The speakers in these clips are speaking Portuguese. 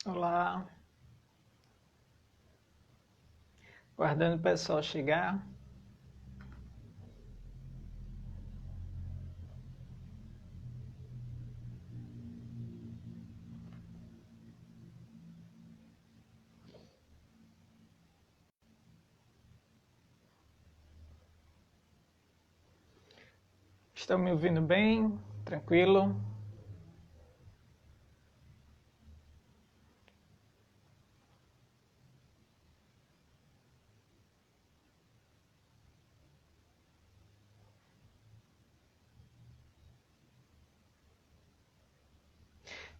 Olá, guardando o pessoal chegar. Estão me ouvindo bem? Tranquilo?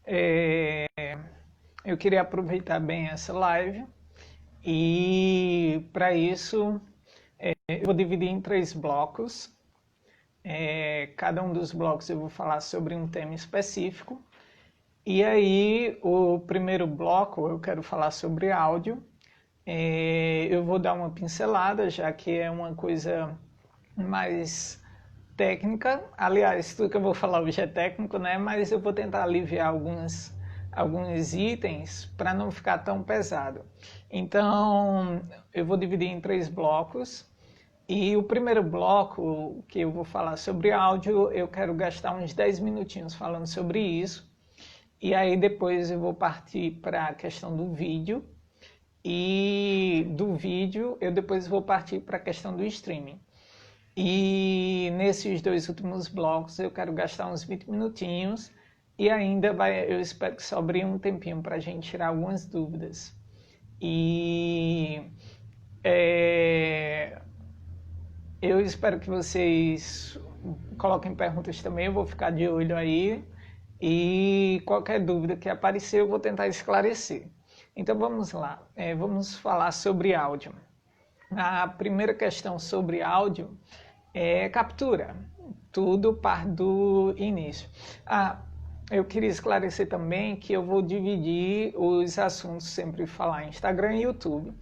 É, eu queria aproveitar bem essa live e para isso eu vou dividir em três blocos. Cada um dos blocos eu vou falar sobre um tema específico. E aí, o primeiro bloco eu quero falar sobre áudio. Eu vou dar uma pincelada, já que é uma coisa mais técnica. Aliás, tudo que eu vou falar hoje é técnico, né? Mas eu vou tentar aliviar alguns itens para não ficar tão pesado. Então, eu vou dividir em três blocos. E o primeiro bloco, que eu vou falar sobre áudio, eu quero gastar uns 10 minutinhos falando sobre isso. E aí depois eu vou partir para a questão do vídeo. E do vídeo eu depois vou partir para a questão do streaming. E nesses dois últimos blocos eu quero gastar uns 20 minutinhos e ainda eu espero que sobre um tempinho para a gente tirar algumas dúvidas. E eu espero que vocês coloquem perguntas também, eu vou ficar de olho aí. E qualquer dúvida que aparecer eu vou tentar esclarecer. Então vamos lá, vamos falar sobre áudio. A primeira questão sobre áudio é captura. Tudo parte do início. Eu queria esclarecer também que eu vou dividir os assuntos, sempre falar em Instagram e YouTube,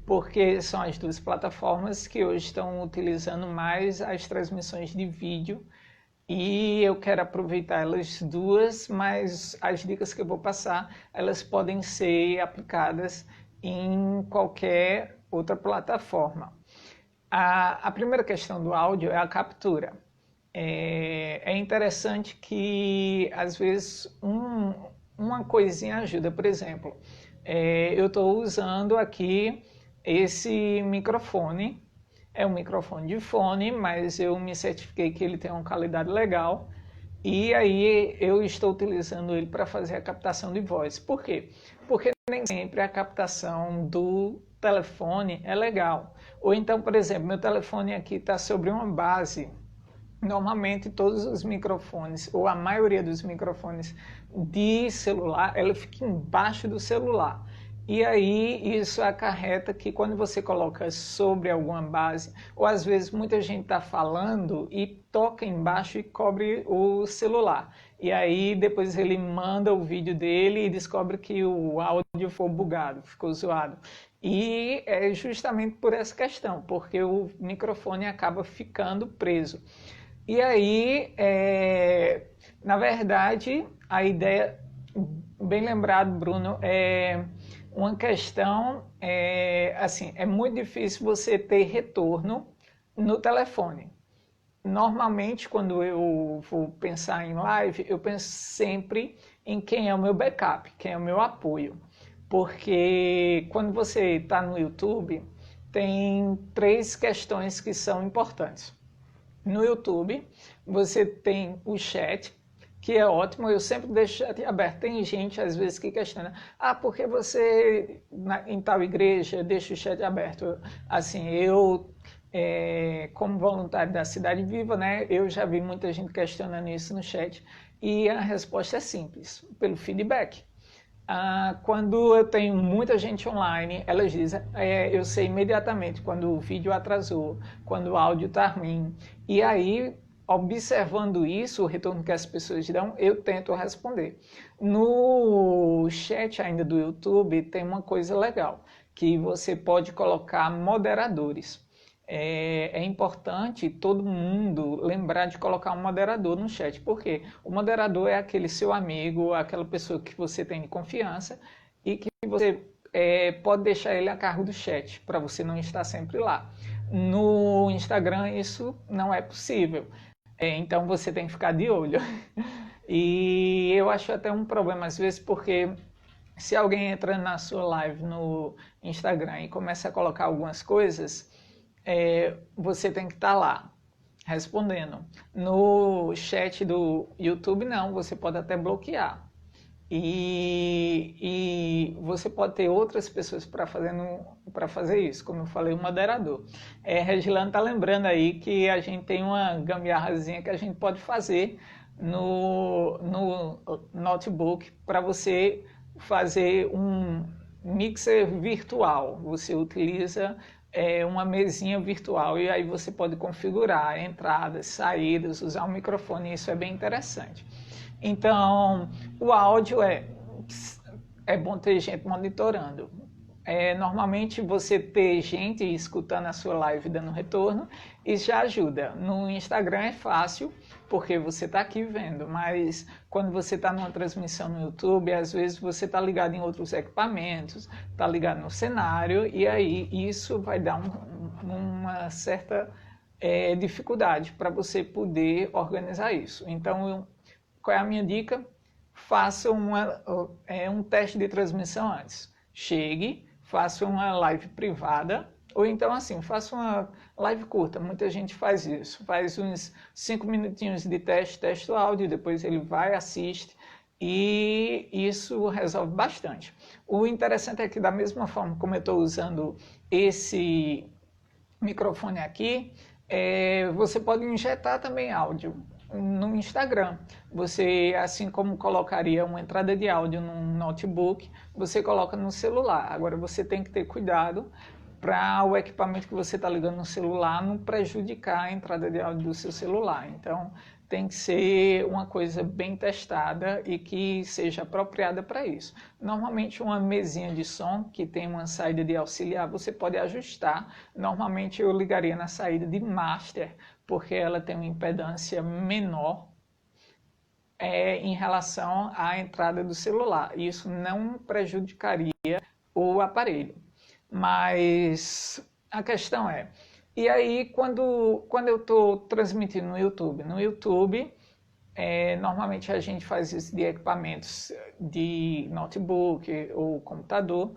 porque são as duas plataformas que hoje estão utilizando mais as transmissões de vídeo e eu quero aproveitar elas duas, mas as dicas que eu vou passar, elas podem ser aplicadas em qualquer outra plataforma. A primeira questão do áudio é a captura. É interessante que, às vezes, uma coisinha ajuda. Por exemplo, eu estou usando aqui esse microfone. É um microfone de fone, mas eu me certifiquei que ele tem uma qualidade legal. E aí eu estou utilizando ele para fazer a captação de voz. Por quê? Porque nem sempre a captação do telefone é legal. Ou então, por exemplo, meu telefone aqui está sobre uma base. Normalmente todos os microfones, ou a maioria dos microfones de celular, ela fica embaixo do celular. E aí isso acarreta que quando você coloca sobre alguma base, ou às vezes muita gente está falando e toca embaixo e cobre o celular. E aí depois ele manda o vídeo dele e descobre que o áudio foi bugado, ficou zoado. E é justamente por essa questão, porque o microfone acaba ficando preso. E aí, na verdade, a ideia, bem lembrado, Bruno, é uma questão, assim, é muito difícil você ter retorno no telefone. Normalmente, quando eu vou pensar em live, eu penso sempre em quem é o meu backup, quem é o meu apoio. Porque quando você está no YouTube, tem três questões que são importantes. No YouTube, você tem o chat, que é ótimo, eu sempre deixo o chat aberto. Tem gente, às vezes, que questiona, por que você, em tal igreja, deixa o chat aberto? Assim, eu, como voluntário da Cidade Viva, né, eu já vi muita gente questionando isso no chat, e a resposta é simples, pelo feedback. Quando eu tenho muita gente online, elas dizem, eu sei imediatamente quando o vídeo atrasou, quando o áudio está ruim. E aí, observando isso, o retorno que as pessoas dão, eu tento responder. No chat ainda do YouTube tem uma coisa legal, que você pode colocar moderadores. É importante todo mundo lembrar de colocar um moderador no chat, porque o moderador é aquele seu amigo, aquela pessoa que você tem de confiança e que você pode deixar ele a cargo do chat, para você não estar sempre lá. No Instagram isso não é possível, então você tem que ficar de olho. E eu acho até um problema às vezes, porque se alguém entra na sua live no Instagram e começa a colocar algumas coisas, você tem que estar lá respondendo. No chat do YouTube não, você pode até bloquear. E você pode ter outras pessoas para fazer isso, como eu falei, o moderador. Regilano está lembrando aí que a gente tem uma gambiarrazinha que a gente pode fazer no notebook para você fazer um mixer virtual. Você utiliza uma mesinha virtual e aí você pode configurar entradas, saídas, usar um microfone, isso é bem interessante. Então, o áudio é bom ter gente monitorando. Normalmente você ter gente escutando a sua live dando retorno, isso já ajuda. No Instagram é fácil, porque você está aqui vendo, mas quando você está numa transmissão no YouTube, às vezes você está ligado em outros equipamentos, está ligado no cenário, e aí isso vai dar uma certa dificuldade para você poder organizar isso. Então, qual é a minha dica? Faça um teste de transmissão antes. Chegue, faça uma live privada, ou então assim, faça uma live curta. Muita gente faz isso. Faz uns 5 minutinhos de teste o áudio, depois ele vai, assiste, e isso resolve bastante. O interessante é que da mesma forma como eu estou usando esse microfone aqui, você pode injetar também áudio no Instagram. Você, assim como colocaria uma entrada de áudio num notebook, você coloca no celular. Agora você tem que ter cuidado para o equipamento que você está ligando no celular não prejudicar a entrada de áudio do seu celular. Então tem que ser uma coisa bem testada e que seja apropriada para isso. Normalmente uma mesinha de som que tem uma saída de auxiliar, você pode ajustar. Normalmente eu ligaria na saída de master, porque ela tem uma impedância menor em relação à entrada do celular. Isso não prejudicaria o aparelho. Mas a questão e aí quando eu estou transmitindo no YouTube? No YouTube, normalmente a gente faz isso de equipamentos de notebook ou computador,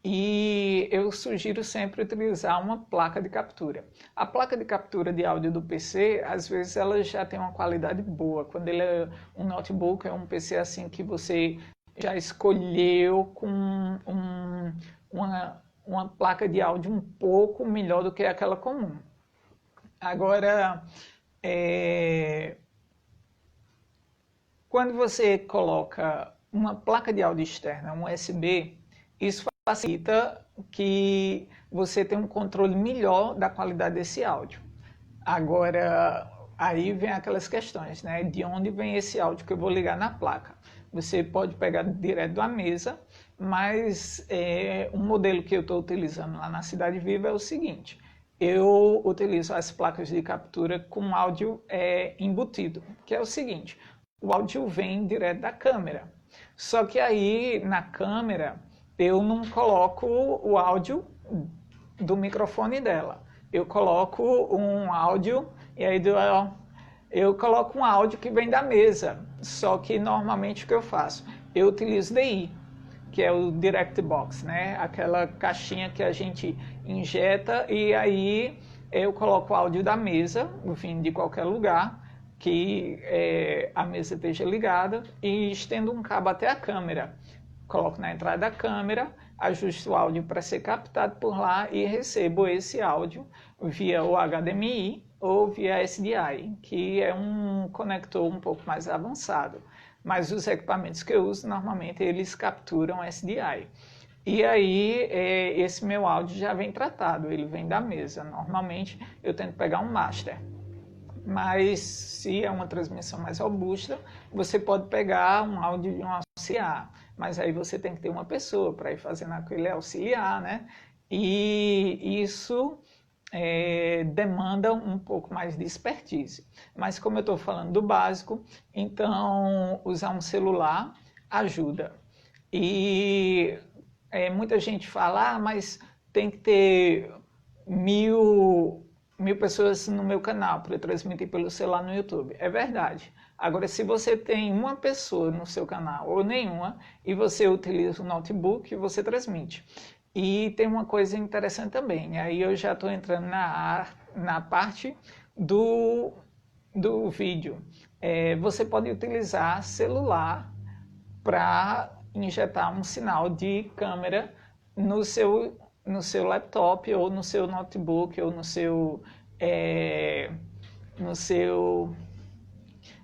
e eu sugiro sempre utilizar uma placa de captura. A placa de captura de áudio do PC, às vezes ela já tem uma qualidade boa. Quando ele é um notebook, é um PC assim que você já escolheu com uma placa de áudio um pouco melhor do que aquela comum. Agora, quando você coloca uma placa de áudio externa, um USB, isso facilita que você tenha um controle melhor da qualidade desse áudio. Agora, aí vem aquelas questões, né? De onde vem esse áudio que eu vou ligar na placa? Você pode pegar direto da mesa, mas um modelo que eu estou utilizando lá na Cidade Viva é o seguinte: eu utilizo as placas de captura com áudio embutido, que é o seguinte: o áudio vem direto da câmera. Só que aí na câmera eu não coloco o áudio do microfone dela. Eu coloco um áudio e aí eu coloco um áudio que vem da mesa. Só que normalmente o que eu faço? Eu utilizo DI, que é o Direct Box, né? Aquela caixinha que a gente injeta e aí eu coloco o áudio da mesa, vindo de qualquer lugar, que a mesa esteja ligada, e estendo um cabo até a câmera. Coloco na entrada da câmera, ajusto o áudio para ser captado por lá e recebo esse áudio via o HDMI ou via SDI, que é um conector um pouco mais avançado. Mas os equipamentos que eu uso, normalmente, eles capturam SDI. E aí, esse meu áudio já vem tratado, ele vem da mesa. Normalmente, eu tento pegar um master. Mas, se é uma transmissão mais robusta, você pode pegar um áudio de um auxiliar. Mas aí você tem que ter uma pessoa para ir fazendo aquele auxiliar, né? E isso demanda um pouco mais de expertise. Mas como eu estou falando do básico, então usar um celular ajuda. E muita gente fala, mas tem que ter mil pessoas no meu canal para eu transmitir pelo celular no YouTube. É verdade. Agora, se você tem uma pessoa no seu canal ou nenhuma e você utiliza o notebook, você transmite. E tem uma coisa interessante também, aí eu já estou entrando na parte do vídeo. Você pode utilizar celular para injetar um sinal de câmera no seu laptop ou no seu notebook ou no seu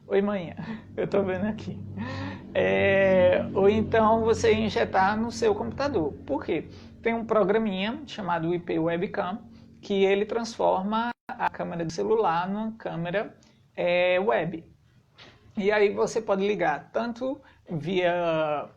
oi, manhã, eu estou vendo aqui. Ou então você injetar no seu computador. Por quê? Tem um programinha chamado IP Webcam que ele transforma a câmera do celular numa câmera web. E aí você pode ligar tanto via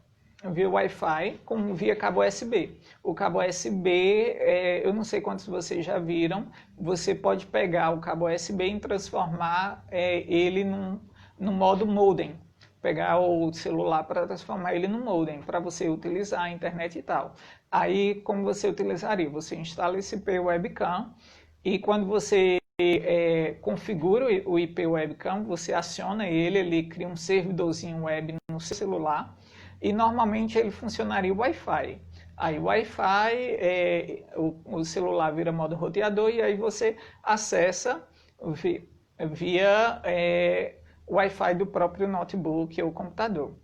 Wi-Fi como via cabo USB. O cabo USB, eu não sei quantos vocês já viram, você pode pegar o cabo USB e transformar ele no modo modem. Pegar o celular para transformar ele no modem, para você utilizar a internet e tal. Aí, como você utilizaria? Você instala esse IP Webcam e quando você configura o IP Webcam, você aciona ele cria um servidorzinho web no seu celular e normalmente ele funcionaria Wi-Fi. Aí Wi-Fi, o celular vira modo roteador e aí você acessa via Wi-Fi do próprio notebook ou computador.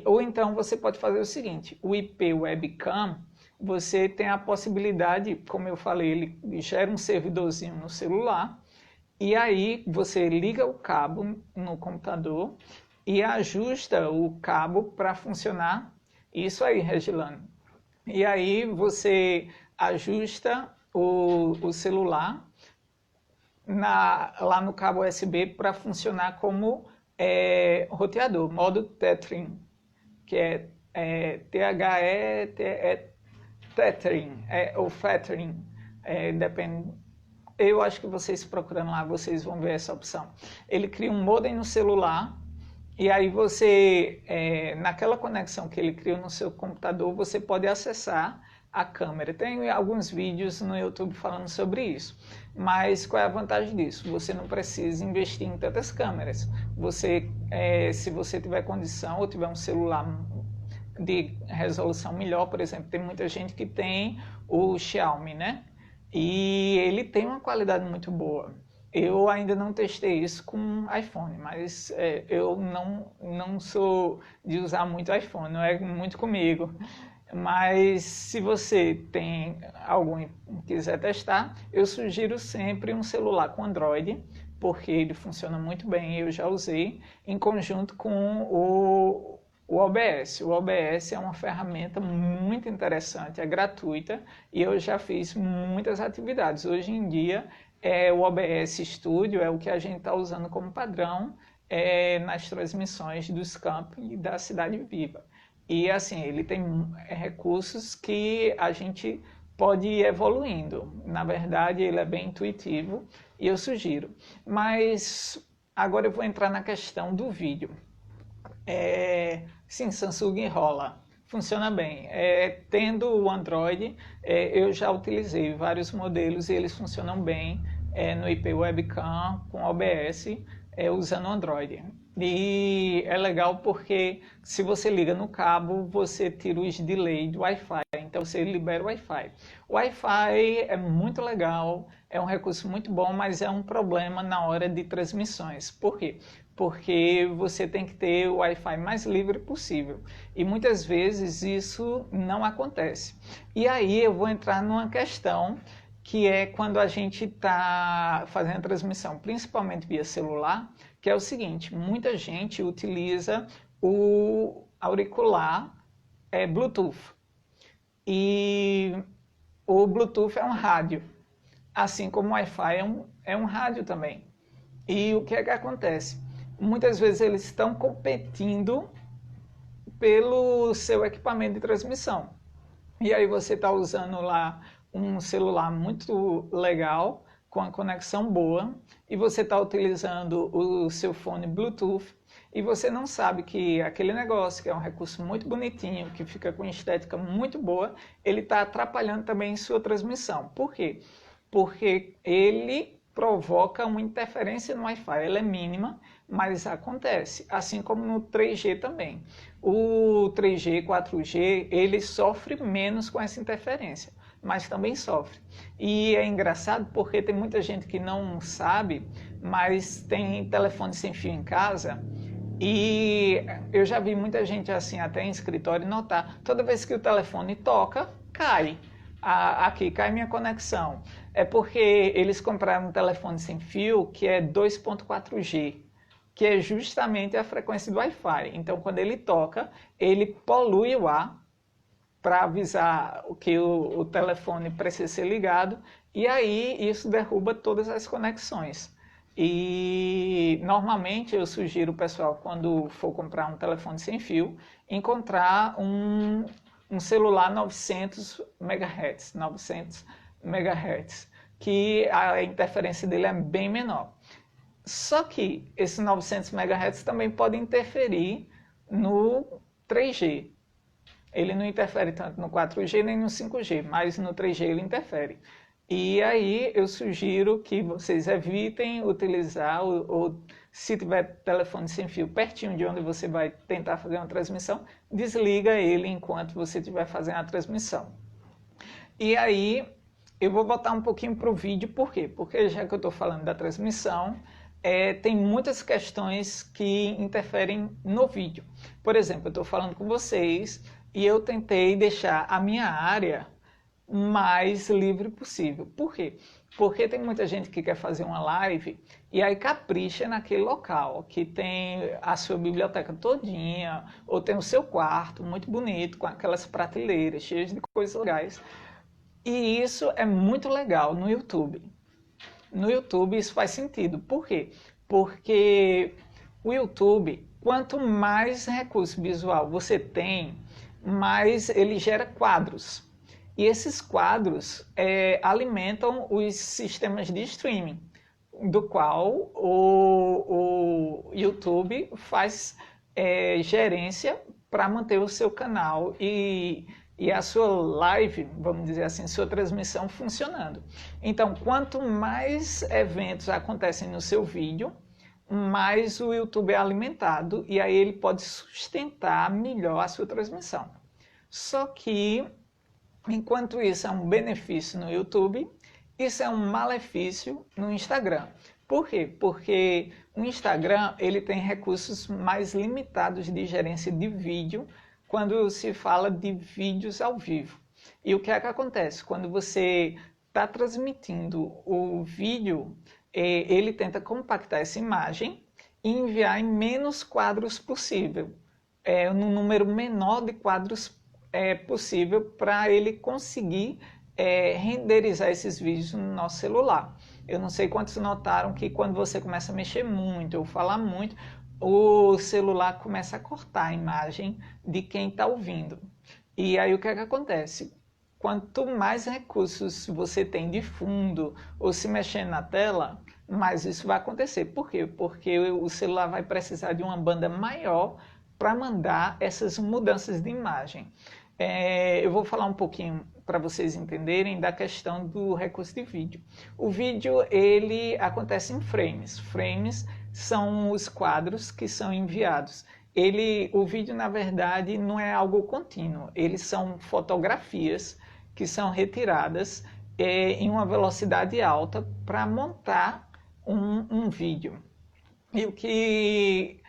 Ou então você pode fazer o seguinte, o IP Webcam, você tem a possibilidade, como eu falei, ele gera um servidorzinho no celular, e aí você liga o cabo no computador e ajusta o cabo para funcionar. Isso aí, Regilano. E aí você ajusta o celular lá no cabo USB para funcionar como roteador, modo tethering, que é tethering, ou fettering, depende. Eu acho que vocês procurando lá, vocês vão ver essa opção. Ele cria um modem no celular e aí você, naquela conexão que ele criou no seu computador, você pode acessar a câmera. Tem alguns vídeos no YouTube falando sobre isso. Mas qual é a vantagem disso? Você não precisa investir em tantas câmeras. Se você tiver condição ou tiver um celular de resolução melhor, por exemplo, tem muita gente que tem o Xiaomi, né? E ele tem uma qualidade muito boa. Eu ainda não testei isso com iPhone, mas eu não sou de usar muito iPhone, não é muito comigo. Mas se você tem algum e quiser testar, eu sugiro sempre um celular com Android, porque ele funciona muito bem, eu já usei, em conjunto com o OBS. O OBS é uma ferramenta muito interessante, é gratuita e eu já fiz muitas atividades. Hoje em dia, o OBS Studio é o que a gente está usando como padrão nas transmissões dos campos da Cidade Viva. E assim, ele tem recursos que a gente pode ir evoluindo. Na verdade, ele é bem intuitivo e eu sugiro. Mas agora eu vou entrar na questão do vídeo. Sim, Samsung enrola. Funciona bem. Tendo o Android, eu já utilizei vários modelos e eles funcionam bem no IP Webcam com OBS usando o Android. E é legal porque se você liga no cabo, você tira os delay do Wi-Fi, então você libera o Wi-Fi. O Wi-Fi é muito legal, é um recurso muito bom, mas é um problema na hora de transmissões. Por quê? Porque você tem que ter o Wi-Fi mais livre possível. E muitas vezes isso não acontece. E aí eu vou entrar numa questão que é quando a gente está fazendo a transmissão, principalmente via celular, que é o seguinte, muita gente utiliza o auricular Bluetooth. E o Bluetooth é um rádio, assim como o Wi-Fi é um rádio também. E o que é que acontece? Muitas vezes eles estão competindo pelo seu equipamento de transmissão. E aí você está usando lá um celular muito legal, com a conexão boa, e você está utilizando o seu fone Bluetooth, e você não sabe que aquele negócio, que é um recurso muito bonitinho, que fica com estética muito boa, ele está atrapalhando também sua transmissão. Por quê? Porque ele provoca uma interferência no Wi-Fi. Ela é mínima, mas acontece. Assim como no 3G também. O 3G, 4G, ele sofre menos com essa interferência, mas também sofre. E é engraçado porque tem muita gente que não sabe, mas tem telefone sem fio em casa. E eu já vi muita gente assim, até em escritório, notar, toda vez que o telefone toca, cai. Aqui, cai minha conexão. É porque eles compraram um telefone sem fio que é 2.4G, que é justamente a frequência do Wi-Fi. Então, quando ele toca, ele polui o ar para avisar que o telefone precisa ser ligado, e aí isso derruba todas as conexões. E normalmente eu sugiro o pessoal, quando for comprar um telefone sem fio, encontrar um celular 900 MHz, que a interferência dele é bem menor. Só que esse 900 MHz também pode interferir no 3G. Ele não interfere tanto no 4G nem no 5G, mas no 3G ele interfere. E aí eu sugiro que vocês evitem utilizar, ou se tiver telefone sem fio pertinho de onde você vai tentar fazer uma transmissão, desliga ele enquanto você estiver fazendo a transmissão. E aí eu vou voltar um pouquinho para o vídeo, por quê? Porque já que eu estou falando da transmissão, tem muitas questões que interferem no vídeo. Por exemplo, eu estou falando com vocês e eu tentei deixar a minha área mais livre possível. Por quê? Porque tem muita gente que quer fazer uma live e aí capricha naquele local, que tem a sua biblioteca todinha, ou tem o seu quarto muito bonito, com aquelas prateleiras cheias de coisas legais. E isso é muito legal no YouTube. No YouTube isso faz sentido. Por quê? Porque o YouTube, quanto mais recurso visual você tem, mais ele gera quadros. E esses quadros alimentam os sistemas de streaming, do qual o YouTube faz gerência para manter o seu canal e a sua live, vamos dizer assim, sua transmissão funcionando. Então, quanto mais eventos acontecem no seu vídeo, mais o YouTube é alimentado e aí ele pode sustentar melhor a sua transmissão. Só que, enquanto isso é um benefício no YouTube, isso é um malefício no Instagram. Por quê? Porque o Instagram ele tem recursos mais limitados de gerência de vídeo quando se fala de vídeos ao vivo. E o que é que acontece? Quando você está transmitindo o vídeo, ele tenta compactar essa imagem e enviar em menos quadros possível, no número menor de quadros possível, para ele conseguir renderizar esses vídeos no nosso celular. Eu não sei quantos notaram que quando você começa a mexer muito ou falar muito, o celular começa a cortar a imagem de quem está ouvindo. E aí o que é que acontece? Quanto mais recursos você tem de fundo ou se mexendo na tela, mais isso vai acontecer. Por quê? Porque o celular vai precisar de uma banda maior para mandar essas mudanças de imagem. Eu vou falar um pouquinho para vocês entenderem da questão do recurso de vídeo. O vídeo ele acontece em frames. Frames são os quadros que são enviados. O vídeo, na verdade, não é algo contínuo. Eles são fotografias que são retiradas em uma velocidade alta para montar um vídeo. E o que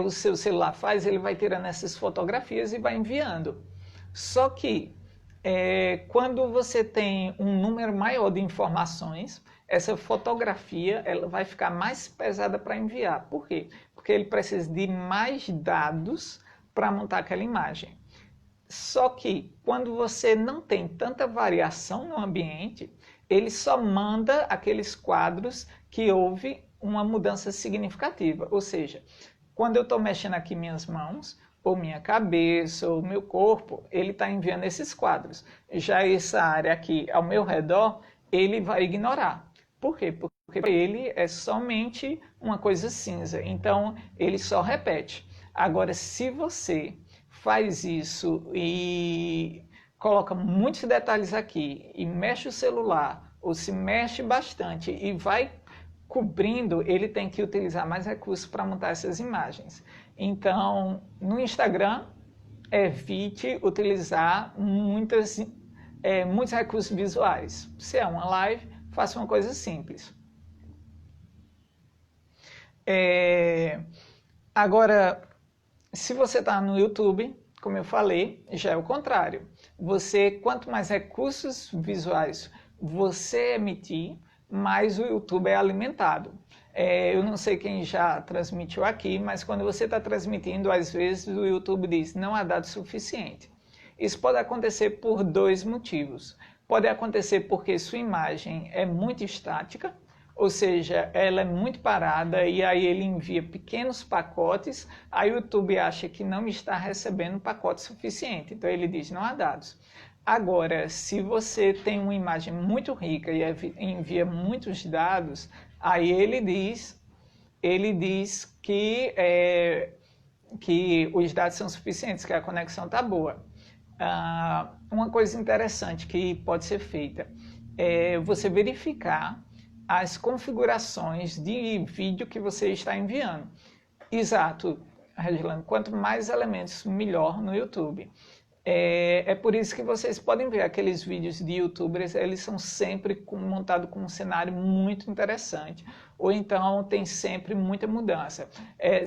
o seu celular faz, ele vai tirando essas fotografias e vai enviando. Só que quando você tem um número maior de informações, essa fotografia ela vai ficar mais pesada para enviar. Por quê? Porque ele precisa de mais dados para montar aquela imagem. Só que quando você não tem tanta variação no ambiente, ele só manda aqueles quadros que houve uma mudança significativa. Ou seja, quando eu estou mexendo aqui minhas mãos, ou minha cabeça, ou meu corpo, ele está enviando esses quadros. Já essa área aqui ao meu redor, ele vai ignorar. Por quê? Porque para ele é somente uma coisa cinza, então ele só repete. Agora, se você faz isso e coloca muitos detalhes aqui e mexe o celular, ou se mexe bastante e vai cobrindo, ele tem que utilizar mais recursos para montar essas imagens. Então, no Instagram, evite utilizar muitos recursos visuais. Se é uma live, faça uma coisa simples. Agora, se você está no YouTube, como eu falei, já é o contrário. Quanto mais recursos visuais você emitir, mais o YouTube é alimentado. Eu não sei quem já transmitiu aqui, mas quando você está transmitindo, às vezes o YouTube diz não há dados suficiente. Isso pode acontecer por dois motivos. Pode acontecer porque sua imagem é muito estática, ou seja, ela é muito parada e aí ele envia pequenos pacotes, aí o YouTube acha que não está recebendo pacote suficiente, então ele diz não há dados. Agora, se você tem uma imagem muito rica e envia muitos dados, aí ele diz que os dados são suficientes, que a conexão está boa. Uma coisa interessante que pode ser feita é você verificar as configurações de vídeo que você está enviando. Exato, Regilane, quanto mais elementos, melhor no YouTube. É por isso que vocês podem ver aqueles vídeos de youtubers, eles são sempre montados com um cenário muito interessante, ou então tem sempre muita mudança.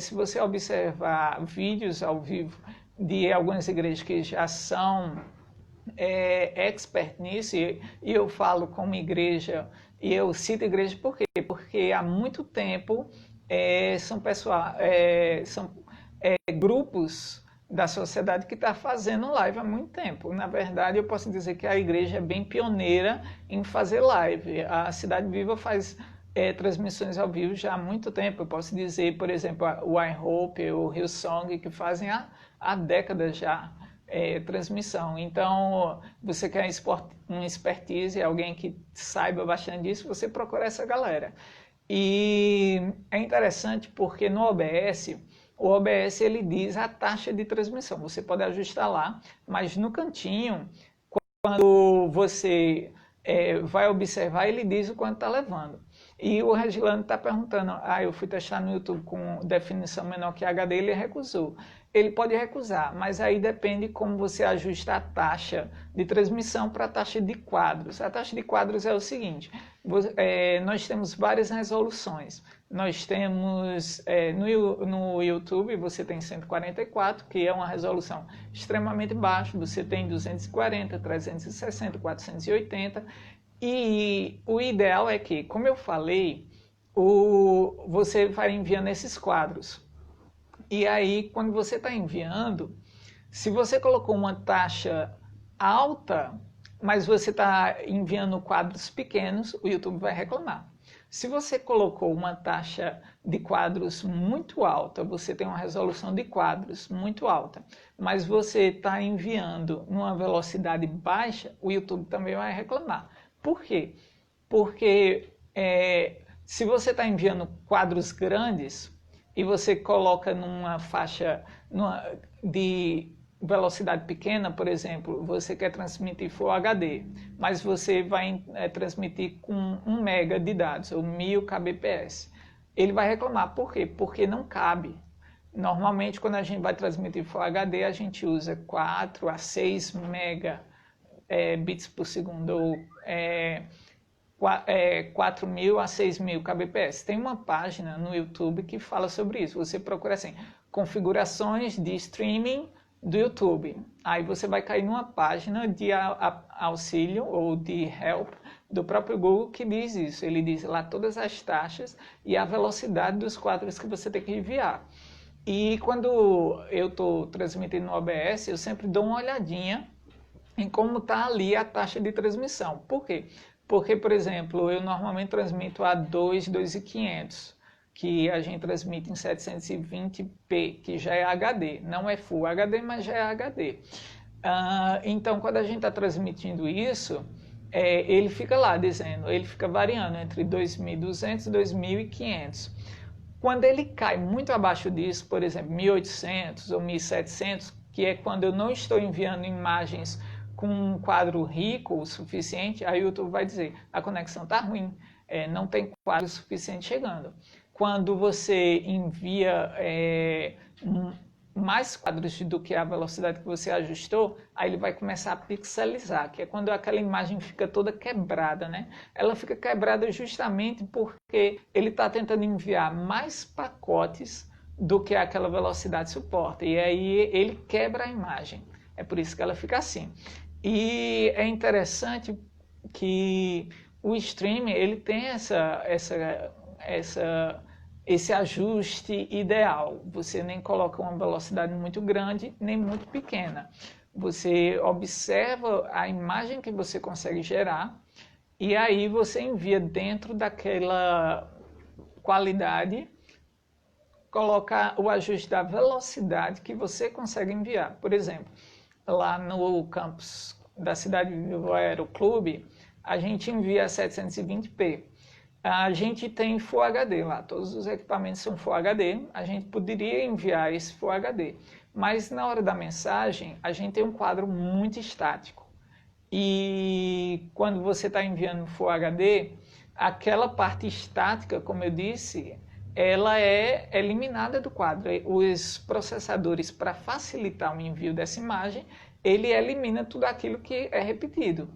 Se você observar vídeos ao vivo de algumas igrejas que já são expert nisso, e eu falo como igreja, e eu cito igreja por quê? Porque há muito tempo são grupos da sociedade que está fazendo live há muito tempo. Na verdade, eu posso dizer que a igreja é bem pioneira em fazer live. A Cidade Viva faz transmissões ao vivo já há muito tempo. Eu posso dizer, por exemplo, o iHope, o Hillsong, que fazem há décadas já transmissão. Então, você quer uma expertise, alguém que saiba bastante disso, você procura essa galera. E é interessante porque no OBS, o OBS ele diz a taxa de transmissão. Você pode ajustar lá, mas no cantinho, quando você vai observar, ele diz o quanto está levando. E o Regilano está perguntando, eu fui testar no YouTube com definição menor que HD, ele recusou. Ele pode recusar, mas aí depende como você ajusta a taxa de transmissão para a taxa de quadros. A taxa de quadros é o seguinte, nós temos várias resoluções. Nós temos, no YouTube, você tem 144, que é uma resolução extremamente baixa, você tem 240, 360, 480, e o ideal é que, como eu falei, você vai enviando esses quadros. E aí, quando você está enviando, se você colocou uma taxa alta, mas você está enviando quadros pequenos, o YouTube vai reclamar. Se você colocou uma taxa de quadros muito alta, você tem uma resolução de quadros muito alta, mas você está enviando numa velocidade baixa, o YouTube também vai reclamar. Por quê? Porque se você está enviando quadros grandes e você coloca numa faixa de velocidade pequena, por exemplo, você quer transmitir Full HD, mas você vai transmitir com 1 mega de dados, ou 1000 kbps. Ele vai reclamar. Por quê? Porque não cabe. Normalmente, quando a gente vai transmitir Full HD, a gente usa 4 a 6 megabits por segundo, ou 4.000 a 6.000 kbps. Tem uma página no YouTube que fala sobre isso. Você procura assim, configurações de streaming do YouTube. Aí você vai cair numa página de auxílio ou de help do próprio Google que diz isso. Ele diz lá todas as taxas e a velocidade dos quadros que você tem que enviar. E quando eu estou transmitindo no OBS, eu sempre dou uma olhadinha em como está ali a taxa de transmissão. Por quê? Porque, por exemplo, eu normalmente transmito a 2.500, que a gente transmite em 720p, que já é HD. Não é Full HD, mas já é HD. Então, quando a gente está transmitindo isso, ele fica lá dizendo, ele fica variando entre 2.200 e 2.500. Quando ele cai muito abaixo disso, por exemplo, 1.800 ou 1.700, que é quando eu não estou enviando imagens com um quadro rico o suficiente, aí o YouTube vai dizer, a conexão está ruim, não tem quadro suficiente chegando. Quando você envia mais quadros do que a velocidade que você ajustou, aí ele vai começar a pixelizar, que é quando aquela imagem fica toda quebrada, né? Ela fica quebrada justamente porque ele está tentando enviar mais pacotes do que aquela velocidade suporta, e aí ele quebra a imagem. É por isso que ela fica assim. E é interessante que o streaming ele tem esse ajuste ideal. Você nem coloca uma velocidade muito grande, nem muito pequena. Você observa a imagem que você consegue gerar e aí você envia dentro daquela qualidade, coloca o ajuste da velocidade que você consegue enviar. Por exemplo, lá no campus da cidade do Aeroclube, a gente envia 720p. A gente tem Full HD lá, todos os equipamentos são Full HD, a gente poderia enviar esse Full HD, mas na hora da mensagem a gente tem um quadro muito estático. E quando você está enviando Full HD, aquela parte estática, como eu disse, ela é eliminada do quadro. Os processadores, para facilitar o envio dessa imagem, ele elimina tudo aquilo que é repetido.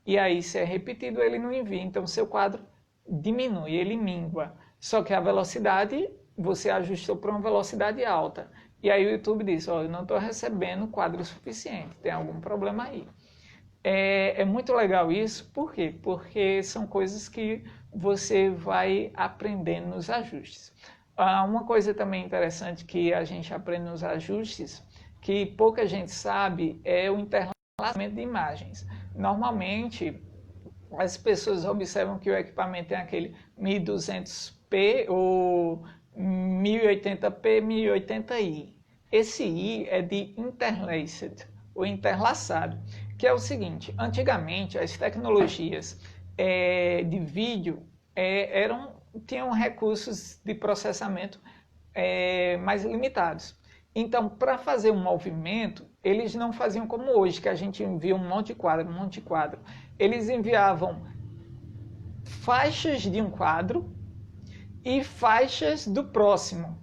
E aí, se é repetido, ele não envia. Então, seu quadro diminui, ele mingua. Só que a velocidade, você ajustou para uma velocidade alta. E aí o YouTube diz, eu não estou recebendo quadro suficiente, tem algum problema aí. É muito legal isso, por quê? Porque são coisas que você vai aprendendo nos ajustes. Uma coisa também interessante que a gente aprende nos ajustes, que pouca gente sabe, é o interlaçamento de imagens. Normalmente, as pessoas observam que o equipamento tem aquele 1200p ou 1080p, 1080i. Esse i é de interlaced, ou interlaçado, que é o seguinte, antigamente as tecnologias de vídeo tinham recursos de processamento mais limitados. Então, para fazer um movimento, eles não faziam como hoje, que a gente envia um monte de quadro, um monte de quadro. Eles enviavam faixas de um quadro e faixas do próximo.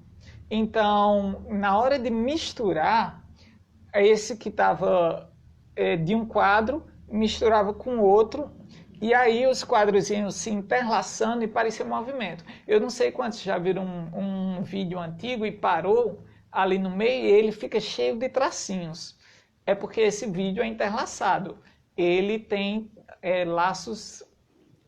Então, na hora de misturar, esse que estava de um quadro misturava com outro, e aí os quadros iam se interlaçando e parecia um movimento. Eu não sei quantos já viram um vídeo antigo e parou ali no meio e ele fica cheio de tracinhos. É porque esse vídeo é interlaçado. Ele tem laços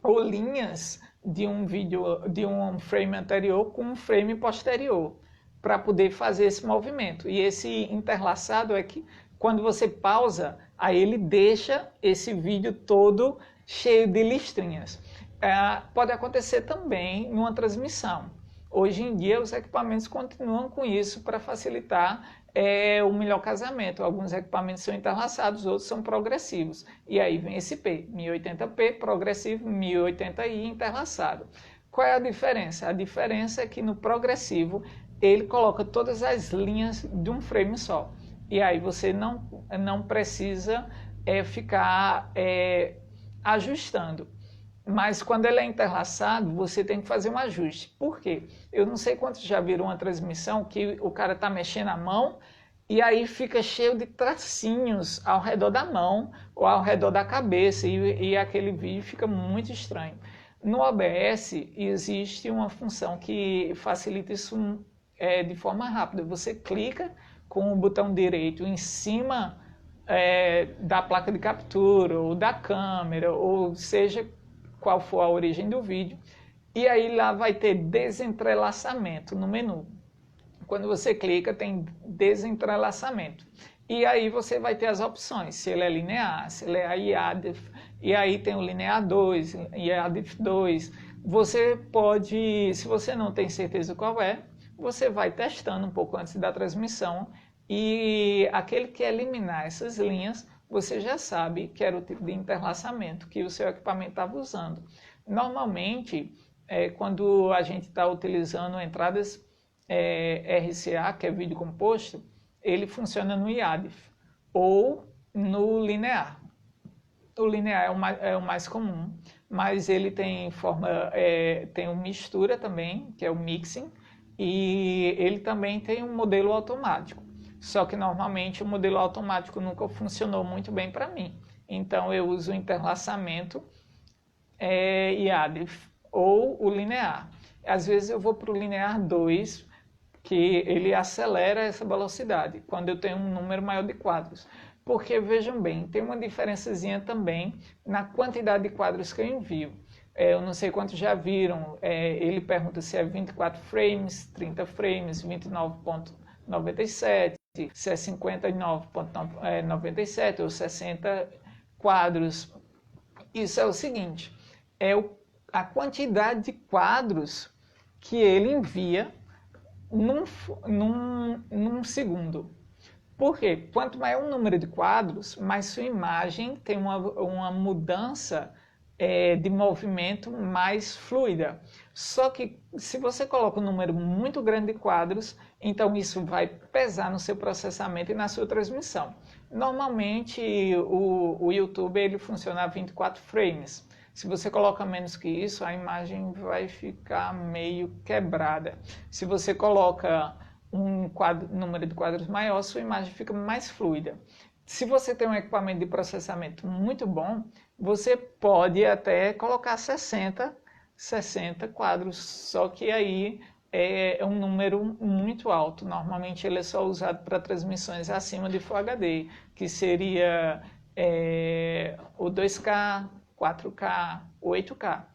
ou linhas de um vídeo, de um frame anterior com um frame posterior, para poder fazer esse movimento. E esse interlaçado é que quando você pausa, aí ele deixa esse vídeo todo cheio de listrinhas. Pode acontecer também numa transmissão. Hoje em dia os equipamentos continuam com isso para facilitar o melhor casamento. Alguns equipamentos são interlaçados, outros são progressivos. E aí vem esse P, 1080p progressivo, 1080i interlaçado. Qual é a diferença? A diferença é que no progressivo ele coloca todas as linhas de um frame só. E aí você não precisa ficar ajustando. Mas quando ele é interlaçado, você tem que fazer um ajuste. Por quê? Eu não sei quantos já viram uma transmissão que o cara está mexendo a mão e aí fica cheio de tracinhos ao redor da mão ou ao redor da cabeça e aquele vídeo fica muito estranho. No OBS existe uma função que facilita isso de forma rápida. Você clica com o botão direito em cima da placa de captura ou da câmera, ou seja qual for a origem do vídeo, e aí lá vai ter desentrelaçamento no menu. Quando você clica, tem desentrelaçamento. E aí você vai ter as opções, se ele é linear, se ele é IADF, e aí tem o linear 2, IADF 2. Você pode, se você não tem certeza qual é, você vai testando um pouco antes da transmissão, e aquele que eliminar essas linhas, você já sabe que era o tipo de interlaçamento que o seu equipamento estava usando. Normalmente, quando a gente está utilizando entradas RCA, que é vídeo composto, ele funciona no IADIF ou no linear. O linear é o mais comum, mas ele tem tem uma mistura também, que é o mixing, e ele também tem um modelo automático. Só que normalmente o modelo automático nunca funcionou muito bem para mim. Então eu uso o interlaçamento IADIF ou o linear. Às vezes eu vou para o linear 2, que ele acelera essa velocidade, quando eu tenho um número maior de quadros. Porque, vejam bem, tem uma diferençazinha também na quantidade de quadros que eu envio. Eu não sei quantos já viram, ele pergunta se é 24 frames, 30 frames, 29.97, se é 59.97 ou 60 quadros. Isso é o seguinte, a quantidade de quadros que ele envia num segundo. Por quê? Quanto maior o número de quadros, mais sua imagem tem uma mudança de movimento mais fluida. Só que se você coloca um número muito grande de quadros, então isso vai pesar no seu processamento e na sua transmissão. Normalmente o YouTube ele funciona a 24 frames. Se você coloca menos que isso, a imagem vai ficar meio quebrada. Se você coloca número de quadros maior, sua imagem fica mais fluida. Se você tem um equipamento de processamento muito bom, você pode até colocar 60 quadros, só que aí é um número muito alto. Normalmente ele é só usado para transmissões acima de Full HD, que seria o 2K, 4K, 8K.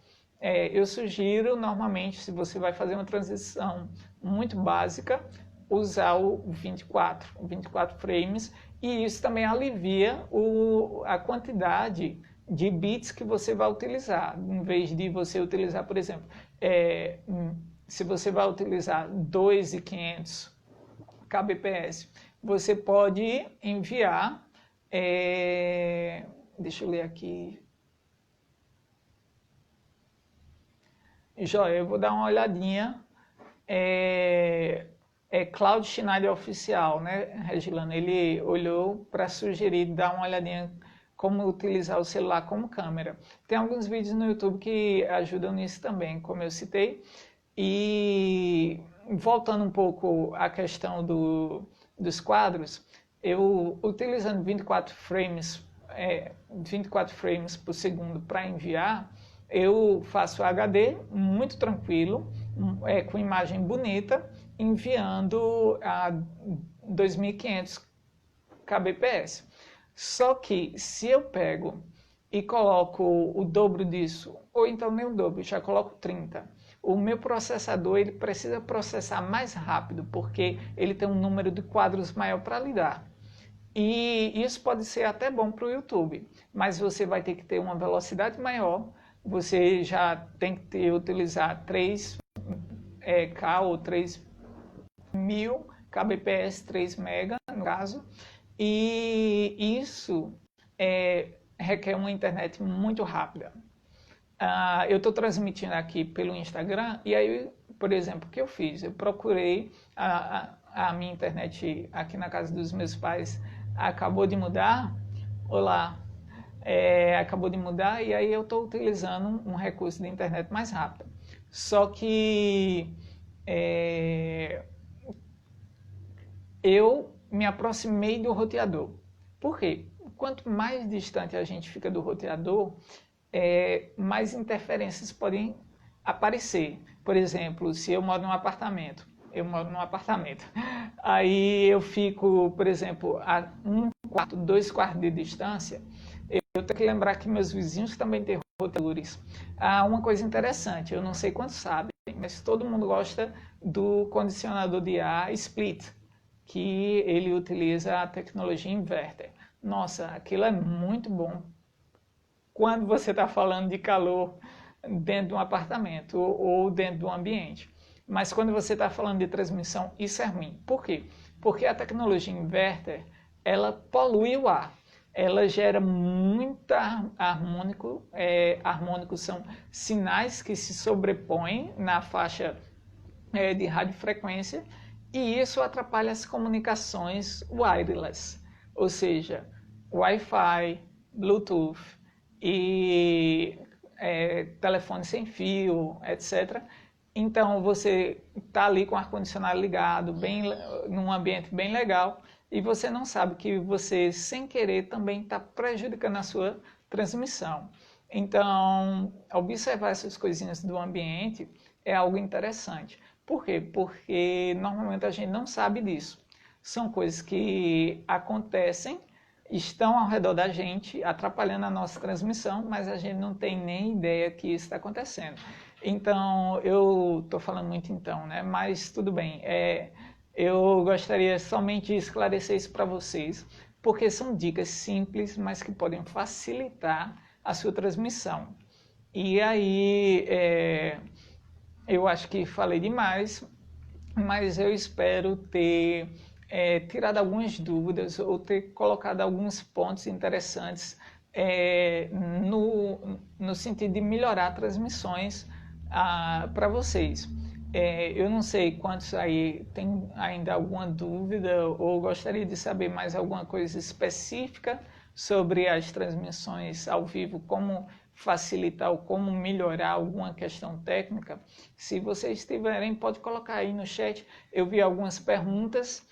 Eu sugiro, normalmente, se você vai fazer uma transição muito básica, usar o 24 frames, e isso também alivia a quantidade de bits que você vai utilizar. Em vez de você utilizar, por exemplo, se você vai utilizar 2.500 kbps, você pode enviar, deixa eu ler aqui, Joia, eu vou dar uma olhadinha. Cláudio Schneider Oficial, né, Regilano? Ele olhou para sugerir dar uma olhadinha como utilizar o celular como câmera. Tem alguns vídeos no YouTube que ajudam nisso também, como eu citei. E voltando um pouco à questão dos quadros, eu utilizando 24 frames por segundo para enviar, eu faço HD muito tranquilo, com imagem bonita, enviando a 2.500 kbps. Só que se eu pego e coloco o dobro disso, ou então nem o dobro, já coloco 30, o meu processador ele precisa processar mais rápido, porque ele tem um número de quadros maior para lidar. E isso pode ser até bom para o YouTube, mas você vai ter que ter uma velocidade maior, você já tem que utilizar 3K ou 3.000 kbps, 3 MB no caso, e isso requer uma internet muito rápida. Eu estou transmitindo aqui pelo Instagram, e aí, por exemplo, o que eu fiz? Eu procurei a minha internet aqui na casa dos meus pais, acabou de mudar. Olá! Acabou de mudar, e aí eu estou utilizando um recurso de internet mais rápido. Só que eu me aproximei do roteador. Por quê? Quanto mais distante a gente fica do roteador, mais interferências podem aparecer. Por exemplo, se eu moro num apartamento, aí eu fico, por exemplo, a 2 quartos de distância, eu tenho que lembrar que meus vizinhos também têm roteadores. Uma coisa interessante, eu não sei quantos sabem, mas todo mundo gosta do condicionador de ar split, que ele utiliza a tecnologia inverter. Nossa, aquilo é muito bom quando você está falando de calor dentro de um apartamento ou dentro de um ambiente. Mas quando você está falando de transmissão, isso é ruim. Por quê? Porque a tecnologia inverter, ela polui o ar. ela gera muito harmônico. Harmônicos são sinais que se sobrepõem na faixa de radiofrequência, e isso atrapalha as comunicações wireless, ou seja, Wi-Fi, Bluetooth e telefone sem fio, etc. Então você está ali com o ar-condicionado ligado, num ambiente bem legal, e você não sabe que você, sem querer, também está prejudicando a sua transmissão. Então, observar essas coisinhas do ambiente é algo interessante. Por quê? Porque normalmente a gente não sabe disso. São coisas que acontecem, estão ao redor da gente, atrapalhando a nossa transmissão, mas a gente não tem nem ideia que isso está acontecendo. Então, eu estou falando muito então, né? Mas tudo bem. Eu gostaria somente de esclarecer isso para vocês, porque são dicas simples, mas que podem facilitar a sua transmissão. E aí, eu acho que falei demais, mas eu espero ter tirado algumas dúvidas ou ter colocado alguns pontos interessantes no sentido de melhorar transmissões para vocês. Eu não sei quantos aí tem ainda alguma dúvida ou gostaria de saber mais alguma coisa específica sobre as transmissões ao vivo, como facilitar ou como melhorar alguma questão técnica. Se vocês tiverem, pode colocar aí no chat. Eu vi algumas perguntas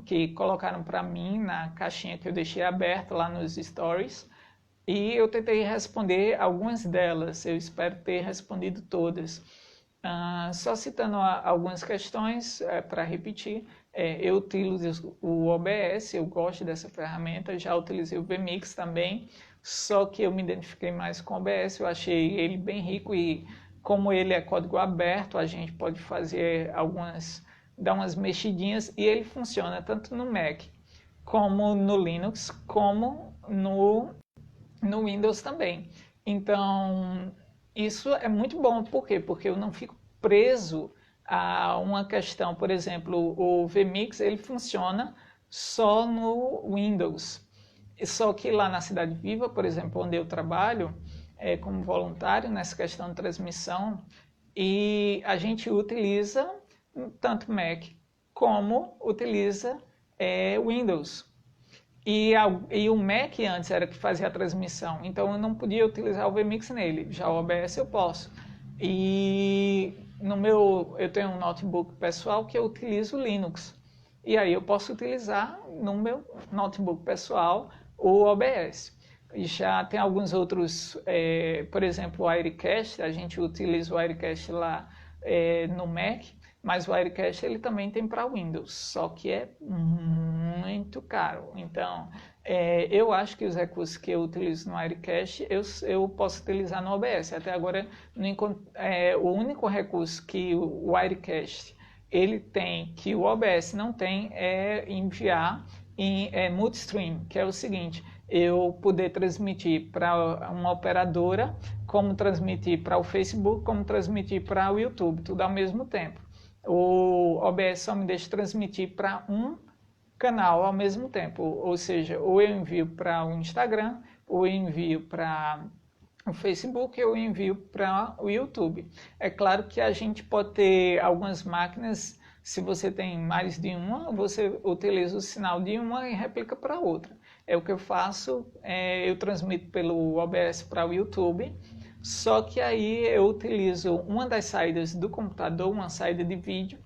que colocaram para mim na caixinha que eu deixei aberta lá nos stories. E eu tentei responder algumas delas, eu espero ter respondido todas. Só citando algumas questões para repetir, eu utilizo o OBS, eu gosto dessa ferramenta, já utilizei o VMix também, só que eu me identifiquei mais com o OBS, eu achei ele bem rico e como ele é código aberto, a gente pode fazer dar umas mexidinhas e ele funciona tanto no Mac como no Linux, como no Windows também. Então, isso é muito bom. Por quê? Porque eu não fico preso a uma questão. Por exemplo, o VMix, ele funciona só no Windows. Só que lá na Cidade Viva, por exemplo, onde eu trabalho, como voluntário nessa questão de transmissão, e a gente utiliza tanto Mac como utiliza Windows. E o Mac antes era que fazia a transmissão, então eu não podia utilizar o VMix nele, já o OBS eu posso. E eu tenho um notebook pessoal que eu utilizo Linux, e aí eu posso utilizar no meu notebook pessoal o OBS. E já tem alguns outros, por exemplo, o Wirecast, a gente utiliza o Wirecast lá no Mac, mas o Wirecast ele também tem para Windows, só que é muito caro. Então, eu acho que os recursos que eu utilizo no Wirecast, eu posso utilizar no OBS. Até agora, o único recurso que o Wirecast ele tem, que o OBS não tem, é enviar em multistream, que é o seguinte: eu poder transmitir para uma operadora, como transmitir para o Facebook, como transmitir para o YouTube, tudo ao mesmo tempo. O OBS só me deixa transmitir para um canal ao mesmo tempo, ou seja, ou eu envio para o Instagram, ou eu envio para o Facebook, ou eu envio para o YouTube. É claro que a gente pode ter algumas máquinas, se você tem mais de uma, você utiliza o sinal de uma e replica para outra. É o que eu faço, eu transmito pelo OBS para o YouTube, só que aí eu utilizo uma das saídas do computador, uma saída de vídeo,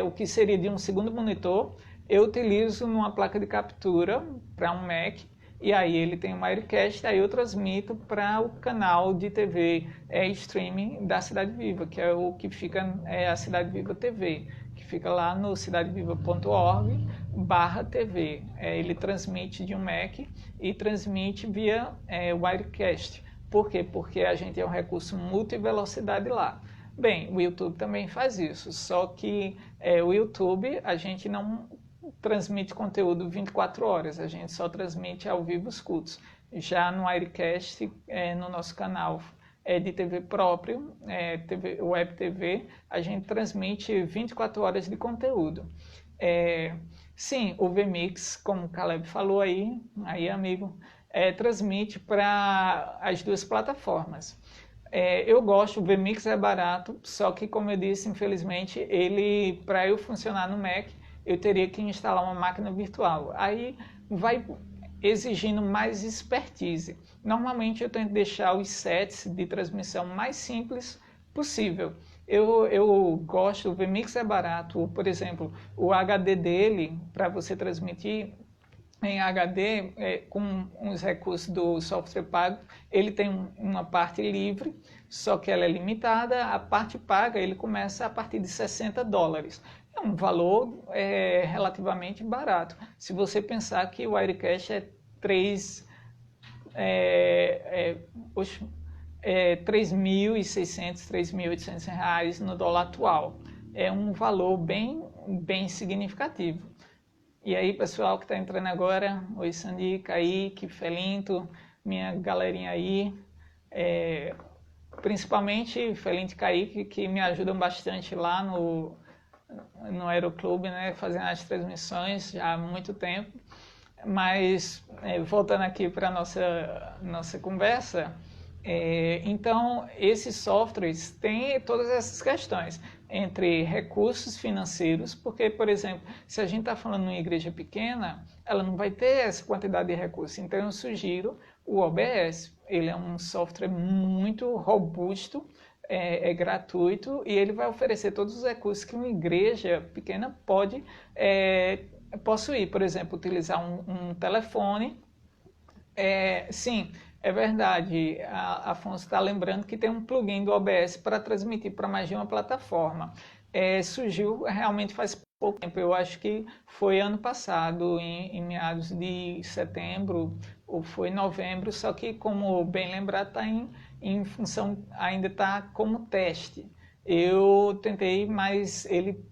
o que seria de um segundo monitor, eu utilizo numa placa de captura para um Mac, e aí ele tem um Wirecast, aí eu transmito para o canal de TV streaming da Cidade Viva, que é o que fica a Cidade Viva TV, que fica lá no cidadeviva.org/TV. Ele transmite de um Mac e transmite via Wirecast. Por quê? Porque a gente tem um recurso multivelocidade lá. Bem, o YouTube também faz isso, só que o YouTube a gente não transmite conteúdo 24 horas, a gente só transmite ao vivo os cultos. Já no Wirecast, no nosso canal de TV próprio, Web TV, a gente transmite 24 horas de conteúdo. Sim, o vMix, como o Caleb falou aí amigo, transmite para as duas plataformas. Eu gosto, o vMix é barato, só que como eu disse, infelizmente, para eu funcionar no Mac, eu teria que instalar uma máquina virtual. Aí vai exigindo mais expertise. Normalmente eu tento deixar os sets de transmissão mais simples possível. Eu gosto, o vMix é barato, por exemplo, o HD dele, para você transmitir em HD, com os recursos do software pago, ele tem uma parte livre, só que ela é limitada, a parte paga ele começa a partir de $60. É um valor relativamente barato. Se você pensar que o Wirecast é 3.600, R$ 3.800 no dólar atual. É um valor bem significativo. E aí, pessoal que está entrando agora, oi Sandy, Kaique, Felinto, minha galerinha aí, principalmente Felinto e Kaique, que me ajudam bastante lá no Aeroclube, né, fazendo as transmissões já há muito tempo. Mas, voltando aqui para a nossa conversa, então, esses softwares têm todas essas questões entre recursos financeiros, porque, por exemplo, se a gente está falando em uma igreja pequena, ela não vai ter essa quantidade de recursos. Então, eu sugiro o OBS. Ele é um software muito robusto, é gratuito e ele vai oferecer todos os recursos que uma igreja pequena pode possuir. Por exemplo, utilizar um telefone. Sim, é verdade. Afonso está lembrando que tem um plugin do OBS para transmitir para mais de uma plataforma. Surgiu realmente faz pouco tempo, eu acho que foi ano passado, em meados de setembro ou foi novembro, só que, como bem lembrado, está em função, ainda está como teste. Eu tentei, mas ele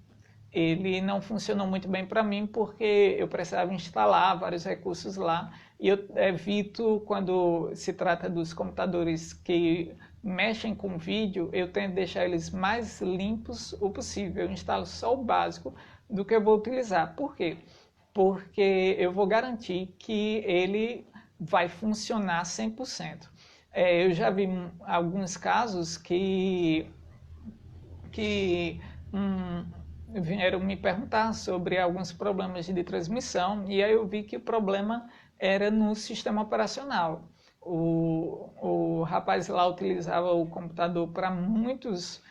não funcionou muito bem para mim porque eu precisava instalar vários recursos lá e eu evito, quando se trata dos computadores que mexem com vídeo, eu tento deixar eles mais limpos o possível. Eu instalo só o básico do que eu vou utilizar. Por quê? Porque eu vou garantir que ele vai funcionar 100%. Eu já vi alguns casos que vieram me perguntar sobre alguns problemas de transmissão e aí eu vi que o problema era no sistema operacional. O rapaz lá utilizava o computador para muitos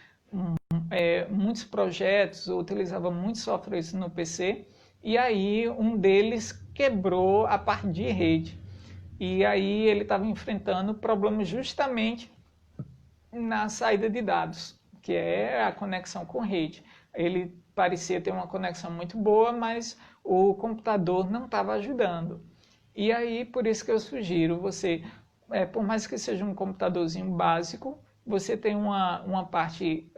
projetos, utilizava muitos softwares no PC e aí um deles quebrou a parte de rede. E aí ele estava enfrentando problemas justamente na saída de dados, que é a conexão com rede. Ele parecia ter uma conexão muito boa, mas o computador não estava ajudando. E aí, por isso que eu sugiro você, por mais que seja um computadorzinho básico, você tem uma parte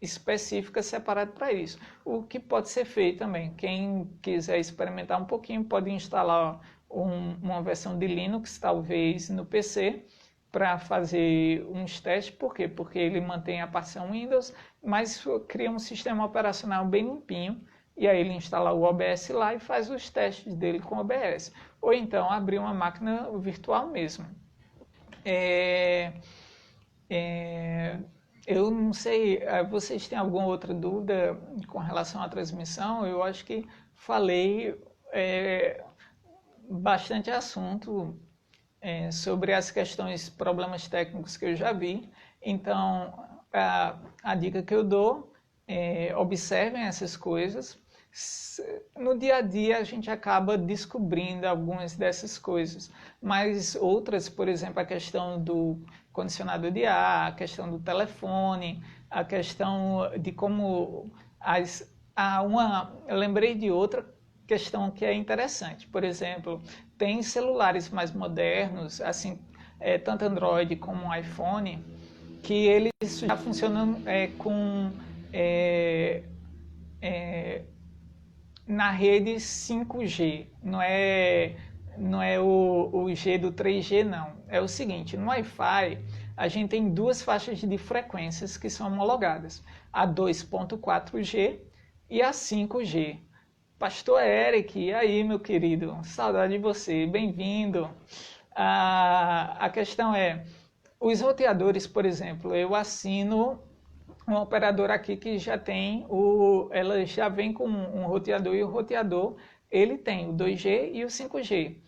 específica separada para isso. O que pode ser feito também, quem quiser experimentar um pouquinho, pode instalar uma versão de Linux, talvez, no PC, para fazer uns testes. Por quê? Porque ele mantém a partição Windows, mas cria um sistema operacional bem limpinho, e aí ele instala o OBS lá e faz os testes dele com o OBS. Ou então abrir uma máquina virtual mesmo. Eu não sei, vocês têm alguma outra dúvida com relação à transmissão? Eu acho que falei bastante assunto sobre as questões, problemas técnicos que eu já vi. Então, a dica que eu dou observem essas coisas. No dia a dia a gente acaba descobrindo algumas dessas coisas, mas outras, por exemplo, a questão do condicionador de ar, a questão do telefone, a questão de como eu lembrei de outra questão que é interessante. Por exemplo, tem celulares mais modernos, assim, tanto Android como iPhone, que eles já funcionam com na rede 5G. Não é o G do 3G, não. É o seguinte, no Wi-Fi a gente tem duas faixas de frequências que são homologadas, a 2.4G e a 5G. Pastor Eric, e aí, meu querido? Saudade de você, bem-vindo. A questão é, os roteadores, por exemplo, eu assino uma operadora aqui que já tem ela já vem com um roteador, e o roteador ele tem o 2G e o 5G.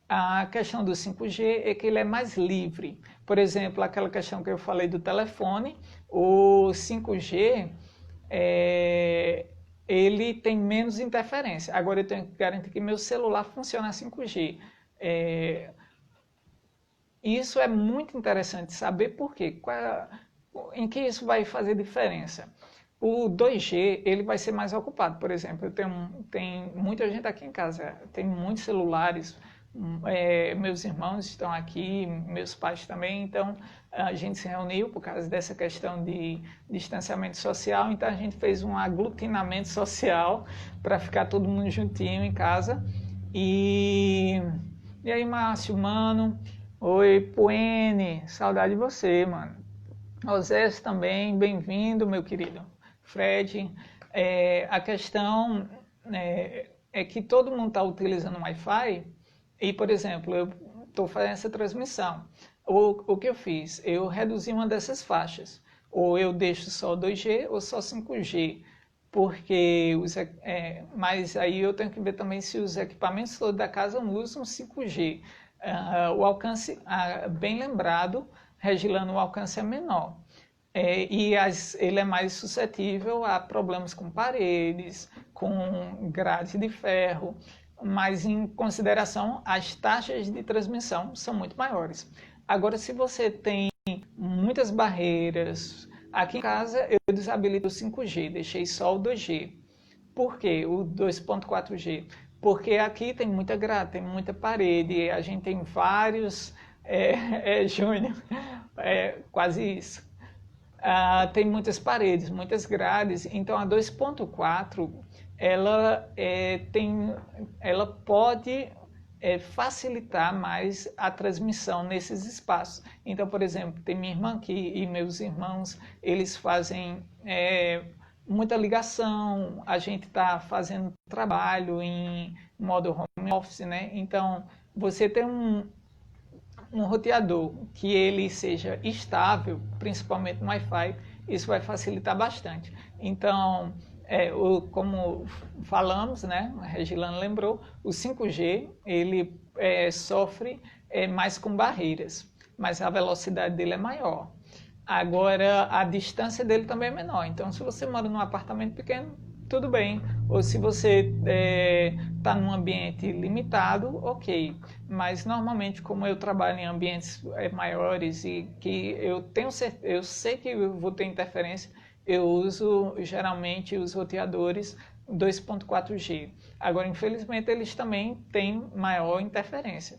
A questão do 5G é que ele é mais livre. Por exemplo, aquela questão que eu falei do telefone, o 5G ele tem menos interferência. Agora eu tenho que garantir que meu celular funciona a 5G. Isso é muito interessante saber por quê. Em que isso vai fazer diferença? O 2G ele vai ser mais ocupado. Por exemplo, tem muita gente aqui em casa, tem muitos celulares, meus irmãos estão aqui, meus pais também, então a gente se reuniu por causa dessa questão de distanciamento social, então a gente fez um aglutinamento social para ficar todo mundo juntinho em casa. E aí, Márcio, mano, oi, Puene, saudade de você, mano. Osés também, bem-vindo, meu querido. Fred, a questão é que todo mundo está utilizando o Wi-Fi e, por exemplo, eu estou fazendo essa transmissão. O que eu fiz? Eu reduzi uma dessas faixas. Ou eu deixo só 2G ou só 5G. Porque mas aí eu tenho que ver também se os equipamentos todos da casa usam 5G. O alcance, bem lembrado, Regilano, o alcance é menor. Ele é mais suscetível a problemas com paredes, com grade de ferro, mas em consideração as taxas de transmissão são muito maiores. Agora, se você tem muitas barreiras, aqui em casa eu desabilito o 5G, deixei só o 2G. Por quê? O 2.4G? Porque aqui tem muita grade, tem muita parede, a gente tem vários... Júnior, quase isso. Tem muitas paredes, muitas grades, então a 2.4 ela pode facilitar mais a transmissão nesses espaços. Então, por exemplo, tem minha irmã aqui e meus irmãos, eles fazem muita ligação, a gente está fazendo trabalho em modo home office, né? Então, você tem um roteador que ele seja estável, principalmente no Wi-Fi, isso vai facilitar bastante. Então, como falamos, né, a Regilane lembrou, o 5G ele sofre mais com barreiras, mas a velocidade dele é maior. Agora, a distância dele também é menor. Então, se você mora num apartamento pequeno, tudo bem. Ou se você está num ambiente limitado, ok. Mas normalmente, como eu trabalho em ambientes maiores e que eu sei que eu vou ter interferência, eu uso geralmente os roteadores 2.4G. Agora, infelizmente, eles também têm maior interferência.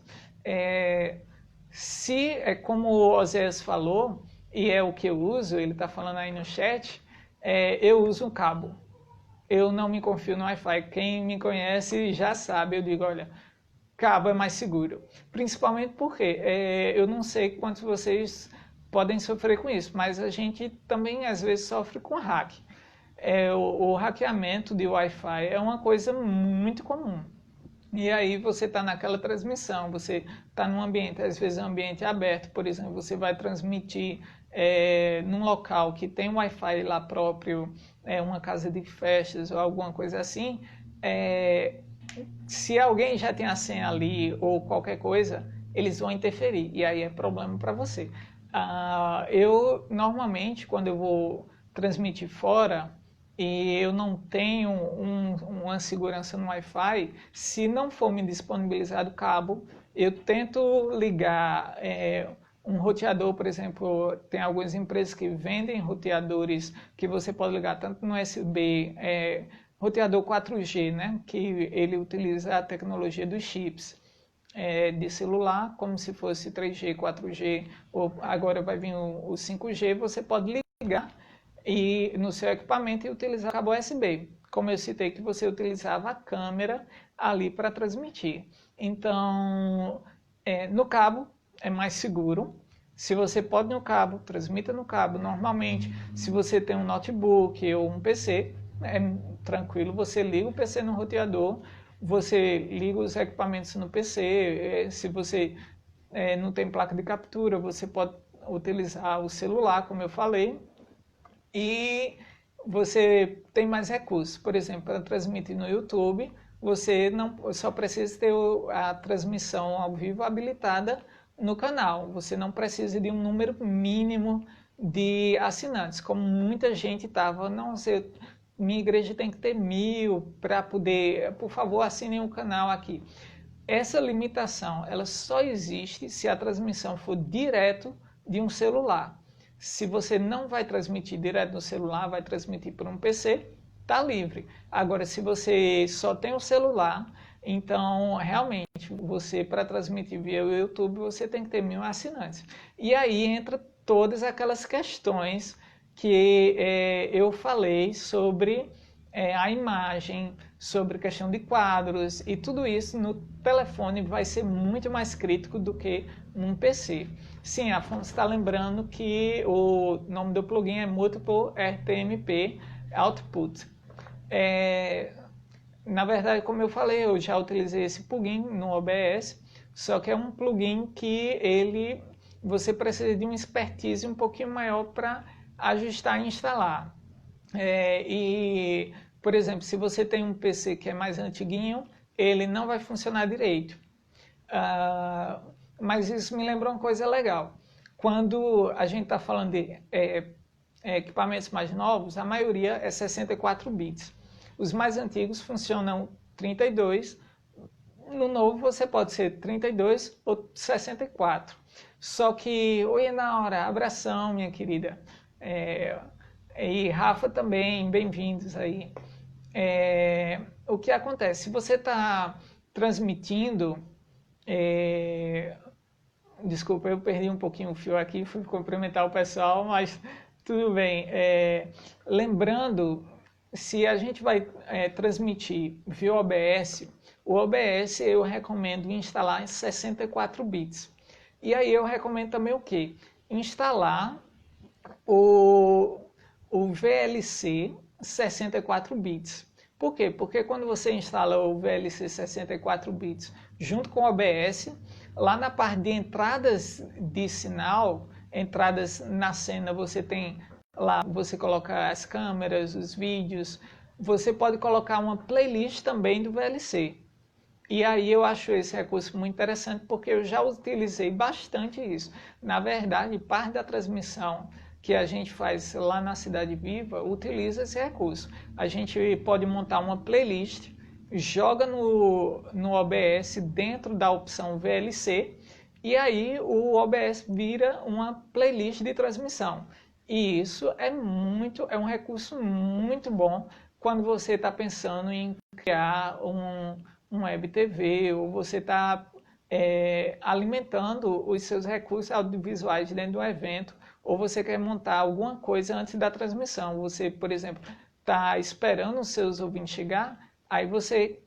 Como o Osés falou, e é o que eu uso, ele está falando aí no chat, eu uso um cabo. Eu não me confio no Wi-Fi. Quem me conhece já sabe, eu digo, olha, cabo é mais seguro. Principalmente porque eu não sei quantos de vocês podem sofrer com isso, mas a gente também às vezes sofre com hack. O hackeamento de Wi-Fi é uma coisa muito comum. E aí você está naquela transmissão, você está num ambiente, às vezes um ambiente aberto, por exemplo, você vai transmitir num local que tem Wi-Fi lá próprio, uma casa de festas ou alguma coisa assim, se alguém já tem a senha ali ou qualquer coisa, eles vão interferir e aí é problema para você. Eu, normalmente, quando eu vou transmitir fora e eu não tenho uma segurança no Wi-Fi, se não for me disponibilizado cabo, eu tento ligar um roteador, por exemplo, tem algumas empresas que vendem roteadores que você pode ligar tanto no USB, roteador 4G, né, que ele utiliza a tecnologia dos chips de celular, como se fosse 3G, 4G, ou agora vai vir o 5G, você pode ligar no seu equipamento e utilizar cabo USB. Como eu citei que você utilizava a câmera ali para transmitir. Então, no cabo é mais seguro. Se você pode no cabo, transmita no cabo. Normalmente, se você tem um notebook ou um PC, é tranquilo, você liga o PC no roteador, você liga os equipamentos no PC, se você não tem placa de captura, você pode utilizar o celular, como eu falei, e você tem mais recursos. Por exemplo, para transmitir no YouTube, você não só precisa ter a transmissão ao vivo habilitada no canal. Você não precisa de um número mínimo de assinantes, como muita gente estava. Não sei, minha igreja tem que ter 1000 para poder, por favor, assinem o canal aqui. Essa limitação, ela só existe se a transmissão for direto de um celular. Se você não vai transmitir direto no celular, vai transmitir por um PC, está livre. Agora, se você só tem o celular, então realmente você, para transmitir via YouTube, você tem que ter 1000 assinantes. E aí entra todas aquelas questões que eu falei sobre a imagem, sobre questão de quadros, e tudo isso no telefone vai ser muito mais crítico do que num PC. Sim, Afonso está lembrando que o nome do plugin é Multiple RTMP Output. Na verdade, como eu falei, eu já utilizei esse plugin no OBS, só que é um plugin que você precisa de uma expertise um pouquinho maior para ajustar e instalar. Por exemplo, se você tem um PC que é mais antiguinho, ele não vai funcionar direito. Mas isso me lembra uma coisa legal. Quando a gente está falando de equipamentos mais novos, a maioria é 64 bits. Os mais antigos funcionam 32. No novo você pode ser 32 ou 64. Só que, oi, Naura, abração, minha querida. E Rafa também, bem-vindos aí. O que acontece? Se você está transmitindo... Desculpa, eu perdi um pouquinho o fio aqui, fui cumprimentar o pessoal, mas tudo bem. Lembrando, se a gente vai transmitir via OBS, o OBS eu recomendo instalar em 64 bits. E aí eu recomendo também o quê? Instalar o VLC 64 bits. Por quê? Porque quando você instala o VLC 64 bits junto com o OBS, lá na parte de entradas de sinal, entradas na cena, você tem lá, você coloca as câmeras, os vídeos, você pode colocar uma playlist também do VLC. E aí eu acho esse recurso muito interessante porque eu já utilizei bastante isso. Na verdade, parte da transmissão que a gente faz lá na Cidade Viva utiliza esse recurso. A gente pode montar uma playlist, joga no OBS dentro da opção VLC e aí o OBS vira uma playlist de transmissão. E isso é um recurso muito bom quando você está pensando em criar um web TV ou você está alimentando os seus recursos audiovisuais dentro do evento ou você quer montar alguma coisa antes da transmissão. Você, por exemplo, está esperando os seus ouvintes chegar, aí você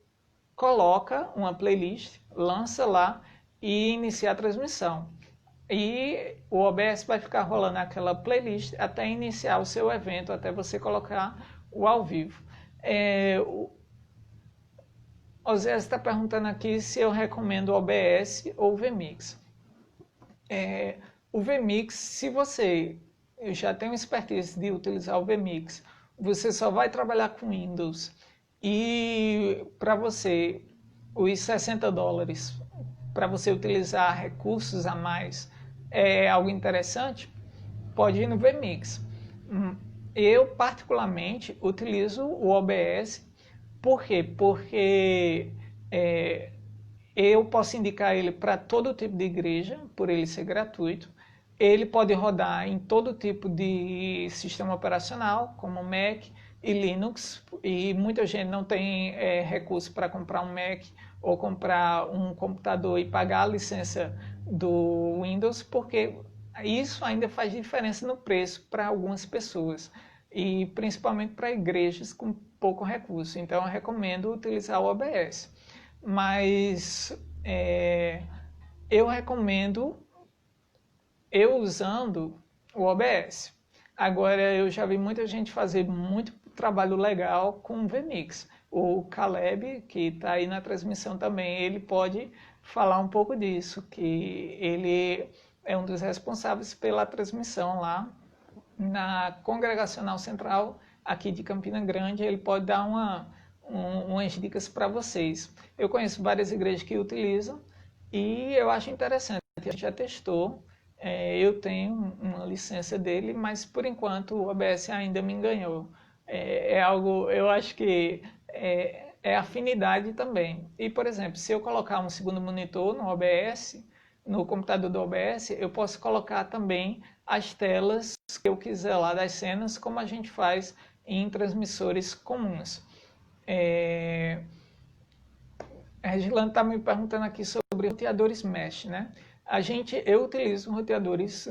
coloca uma playlist, lança lá e inicia a transmissão. E o OBS vai ficar rolando aquela playlist até iniciar o seu evento, até você colocar o ao vivo. O Oséias está perguntando aqui se eu recomendo o OBS ou o vMix. O vMix, se você já tem uma expertise de utilizar o vMix, você só vai trabalhar com Windows e para você, os $60 para você utilizar recursos a mais é algo interessante, pode ir no vMix. Eu, particularmente, utilizo o OBS. Por quê? Porque eu posso indicar ele para todo tipo de igreja, por ele ser gratuito. Ele pode rodar em todo tipo de sistema operacional, como Mac e Linux, e muita gente não tem recurso para comprar um Mac ou comprar um computador e pagar a licença do Windows, porque isso ainda faz diferença no preço para algumas pessoas, e principalmente para igrejas com pouco recurso. Então eu recomendo utilizar o OBS. Mas eu recomendo eu usando o OBS. Agora, eu já vi muita gente fazer muito trabalho legal com o vMix. O Caleb, que está aí na transmissão também, ele pode falar um pouco disso, que ele é um dos responsáveis pela transmissão lá na Congregacional Central aqui de Campina Grande. Ele pode dar umas dicas para vocês. Eu conheço várias igrejas que utilizam e eu acho interessante. A gente já testou, eu tenho uma licença dele, mas por enquanto o OBS ainda me enganou. É algo, eu acho que é afinidade também. E, por exemplo, se eu colocar um segundo monitor no OBS, no computador do OBS, eu posso colocar também as telas que eu quiser lá das cenas, como a gente faz em transmissores comuns. Regilano está me perguntando aqui sobre roteadores mesh, né? Eu utilizo roteadores,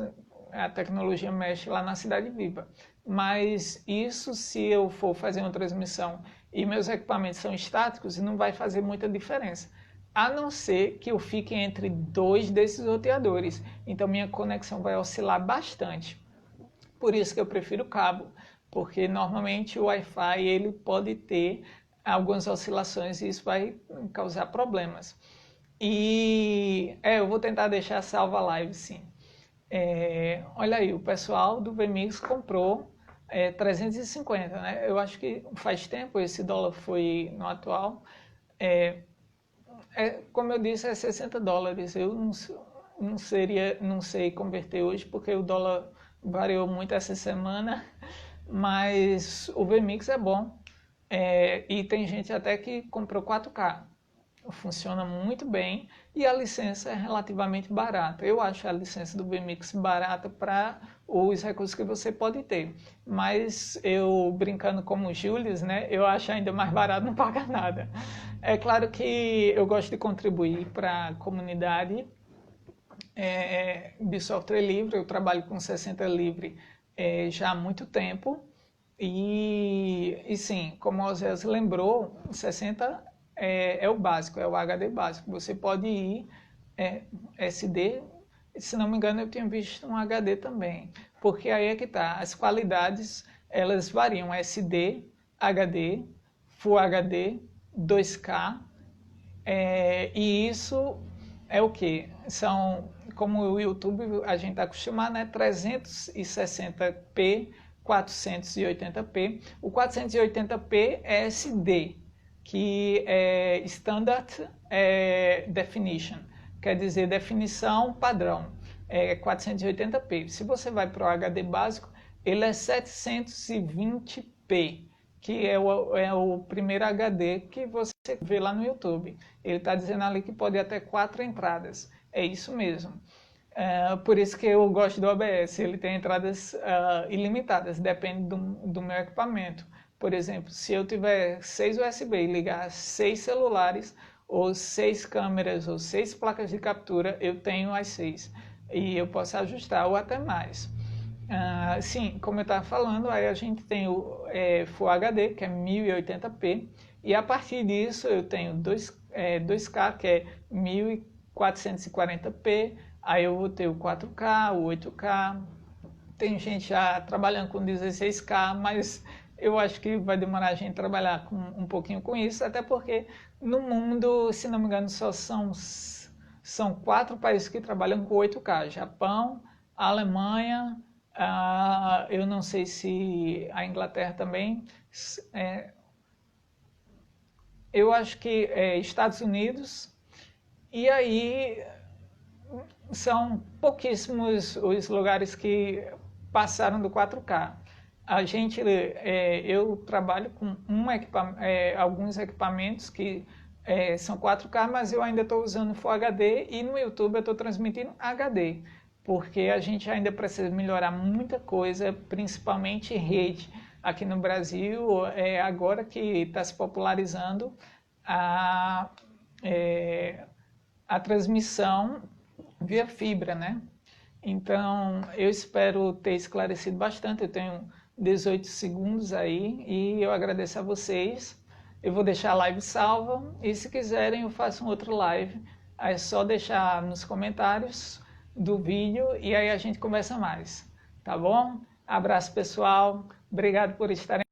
a tecnologia mesh lá na Cidade Viva, mas isso se eu for fazer uma transmissão e meus equipamentos são estáticos, não vai fazer muita diferença, a não ser que eu fique entre dois desses roteadores, então minha conexão vai oscilar bastante. Por isso que eu prefiro cabo, porque normalmente o Wi-Fi ele pode ter algumas oscilações e isso vai causar problemas. E eu vou tentar deixar salva a live, sim. Olha aí, o pessoal do vMix comprou 350, né? Eu acho que faz tempo, esse dólar foi no atual. Como eu disse, é 60 dólares. Eu não sei converter hoje, porque o dólar variou muito essa semana, mas o vMix é bom. E tem gente até que comprou 4K. Funciona muito bem e a licença é relativamente barata. Eu acho a licença do vMix barata para os recursos que você pode ter. Mas eu, brincando como o Julius, né, eu acho ainda mais barato não pagar nada. É claro que eu gosto de contribuir para a comunidade de software livre. Eu trabalho com 60 livre já há muito tempo. E sim, como o Osés lembrou, 60 é o básico, é o HD básico. Você pode ir SD, se não me engano eu tinha visto um HD também, porque aí é que tá, as qualidades elas variam, SD, HD, Full HD, 2K, e isso é o que? São, como o YouTube a gente está acostumado, né? 360p, 480p. O 480p é SD, que é Standard Definition, quer dizer definição padrão, 480p. Se você vai para o HD básico, ele é 720p, que é o primeiro HD que você vê lá no YouTube. Ele está dizendo ali que pode ir até 4 entradas. É isso mesmo. Por isso que eu gosto do OBS. Ele tem entradas ilimitadas, depende do meu equipamento. Por exemplo, se eu tiver 6 USB e ligar 6 celulares, ou 6 câmeras, ou 6 placas de captura, eu tenho as 6. E eu posso ajustar, ou até mais. Sim, como eu estava falando, aí a gente tem o Full HD, que é 1080p, e a partir disso eu tenho 2K, que é 1440p, aí eu vou ter o 4K, o 8K, tem gente já trabalhando com 16K, mas eu acho que vai demorar a gente trabalhar um pouquinho com isso, até porque no mundo, se não me engano, só são 4 países que trabalham com 8K, Japão, Alemanha, eu não sei se a Inglaterra também, eu acho que Estados Unidos, e aí são pouquíssimos os lugares que passaram do 4K. Eu trabalho com alguns equipamentos que são 4K, mas eu ainda estou usando Full HD e no YouTube eu estou transmitindo HD, porque a gente ainda precisa melhorar muita coisa, principalmente rede. Aqui no Brasil, agora que está se popularizando a transmissão via fibra, né? Então, eu espero ter esclarecido bastante. Eu tenho 18 segundos aí e eu agradeço a vocês. Eu vou deixar a live salva e se quiserem eu faço um outro live. Aí é só deixar nos comentários do vídeo e aí a gente conversa mais, tá bom? Abraço, pessoal. Obrigado por estarem